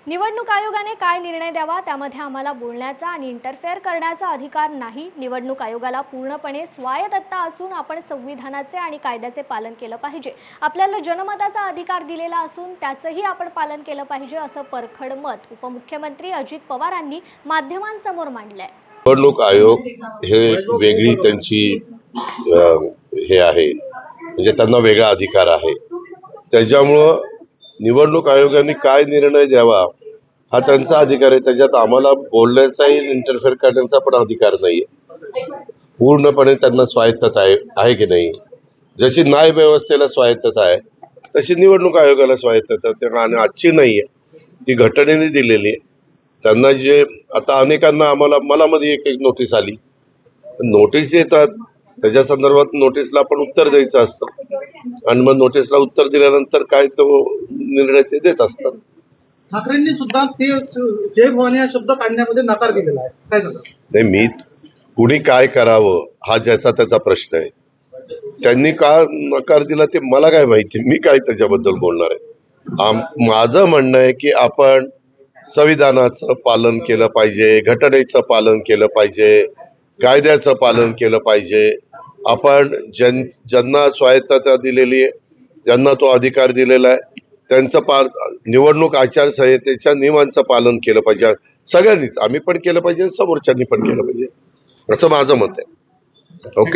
निवडणूक आयोगाने काय निर्णय द्यावा त्यामध्ये आम्हाला बोलण्याचा आणि इंटरफेअर करण्याचा अधिकार नाही। निवडणूक आयोगाला पूर्णपणे स्वायत्तता असून आपण संविधानाचे आणि कायद्याचे पालन केले पाहिजे। आपल्याला जनमताचा अधिकार दिलेला असून त्याचेही आपण पालन केले पाहिजे असं परखड मत उपमुख्यमंत्री अजित पवारांनी माध्यमांसमोर मांडले। निवडणूक आयोग हे वेगळी त्यांची हे आहे, म्हणजे त्यांना वेगळा अधिकार आहे। त्याच्यामुळं निवडणूक आयोगाने काय निर्णय द्यावा हा त्यांचा अधिकार आहे। त्याच्यात आम्हाला बोलण्याचाही इंटरफेअर करण्याचा पण अधिकार नाहीये। पूर्णपणे त्यांना स्वायत्तता आहे की नाही? जशी न्याय व्यवस्थेला स्वायत्तता आहे तशी निवडणूक आयोगाला स्वायत्तता आणि आजची नाहीये, ती घटनेने दिलेली आहे। त्यांना जे आता अनेकांना मला मध्ये एक नोटीस आली, नोटीस येतात त्याच्या संदर्भात नोटीसला आपण उत्तर द्यायचं असतं आणि मग नोटीसला उत्तर दिल्यानंतर काय तो निर्णय ते देत असतात। ठाकरेंनी सुद्धा ते जय भवानी हा शब्द काढण्यामध्ये नकार दिलेला आहे, काय सांगा? नाही, मी कुणी काय करावं हा ज्याचा त्याचा प्रश्न आहे। त्यांनी का नकार दिला ते मला काय माहिती, मी काय त्याच्याबद्दल बोलणार आहे। माझं म्हणणं आहे की आपण संविधानाचं पालन केलं पाहिजे, घटनेचं पालन केलं पाहिजे, कायद्याचं पालन केलं पाहिजे। आपण ज्यांना स्वायत्तता दिलेली आहे, ज्यांना तो अधिकार दिलेला आहे, त्यांचं निवडणूक आचारसंहितेच्या नियमांचं पालन केलं पाहिजे। सगळ्यांनीच, आम्ही पण केलं पाहिजे, समोरच्यांनी पण केलं पाहिजे, असं माझं मत आहे। ओके.